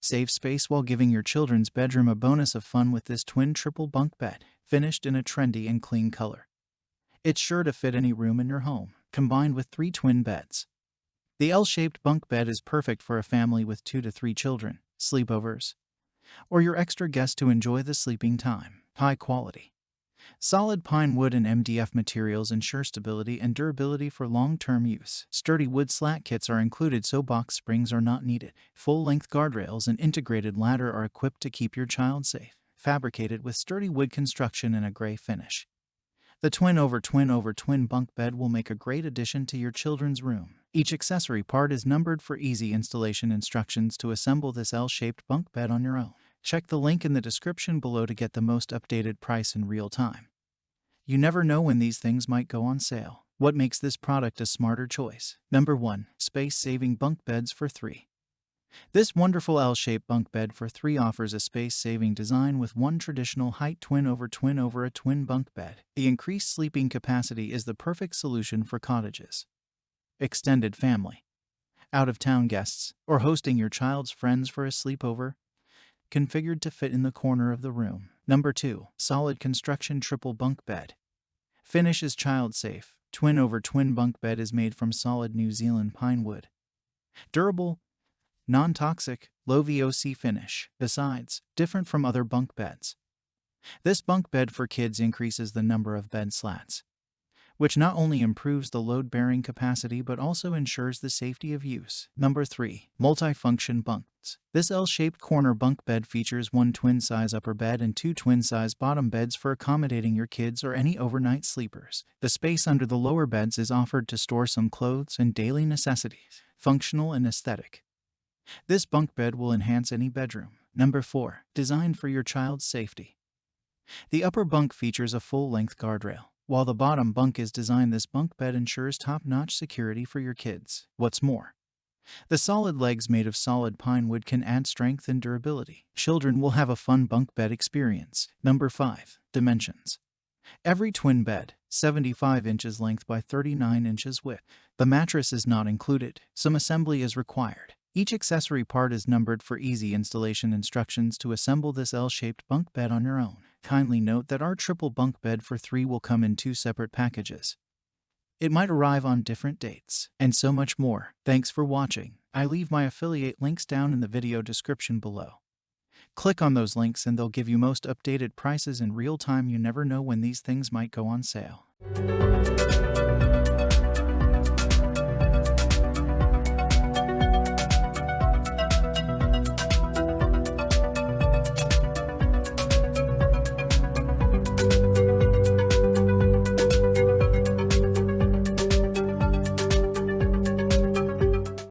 Save space while giving your children's bedroom a bonus of fun with this twin triple bunk bed, finished in a trendy and clean color. It's sure to fit any room in your home, combined with 3 twin beds. The L-shaped bunk bed is perfect for a family with 2 to 3 children, sleepovers, or your extra guest to enjoy the sleeping time. High quality. Solid pine wood and MDF materials ensure stability and durability for long-term use. Sturdy wood slat kits are included so box springs are not needed. Full-length guardrails and integrated ladder are equipped to keep your child safe. Fabricated with sturdy wood construction and a gray finish. The twin-over-twin-over-twin bunk bed will make a great addition to your children's room. Each accessory part is numbered for easy installation. Instructions to assemble this L-shaped bunk bed on your own. Check the link in the description below to get the most updated price in real time. You never know when these things might go on sale. What makes this product a smarter choice? Number 1. Space-saving bunk beds for 3. This wonderful L-shaped bunk bed for 3 offers a space-saving design with one traditional height twin-over-twin-over-a-twin bunk bed. The increased sleeping capacity is the perfect solution for cottages, extended family, out-of-town guests, or hosting your child's friends for a sleepover. Configured to fit in the corner of the room. Number 2. Solid construction triple bunk bed. Finish is child-safe. Twin-over-twin bunk bed is made from solid New Zealand pine wood. Durable, non-toxic, low VOC finish. Besides, different from other bunk beds. This bunk bed for kids increases the number of bed slats, which not only improves the load-bearing capacity but also ensures the safety of use. Number 3. Multi-function bunks. This L-shaped corner bunk bed features 1 twin-size upper bed and 2 twin-size bottom beds for accommodating your kids or any overnight sleepers. The space under the lower beds is offered to store some clothes and daily necessities. Functional and aesthetic. This bunk bed will enhance any bedroom. Number 4. Designed for your child's safety. The upper bunk features a full-length guardrail, while the bottom bunk is designed. This bunk bed ensures top-notch security for your kids. What's more, the solid legs made of solid pine wood can add strength and durability. Children will have a fun bunk bed experience. Number 5. Dimensions. Every twin bed, 75 inches length by 39 inches width. The mattress is not included. Some assembly is required. Each accessory part is numbered for easy installation. Instructions to assemble this L-shaped bunk bed on your own. Kindly note that our triple bunk bed for 3 will come in 2 separate packages. It might arrive on different dates, and so much more. Thanks for watching. I leave my affiliate links down in the video description below. Click on those links and they'll give you most updated prices in real time. You never know when these things might go on sale.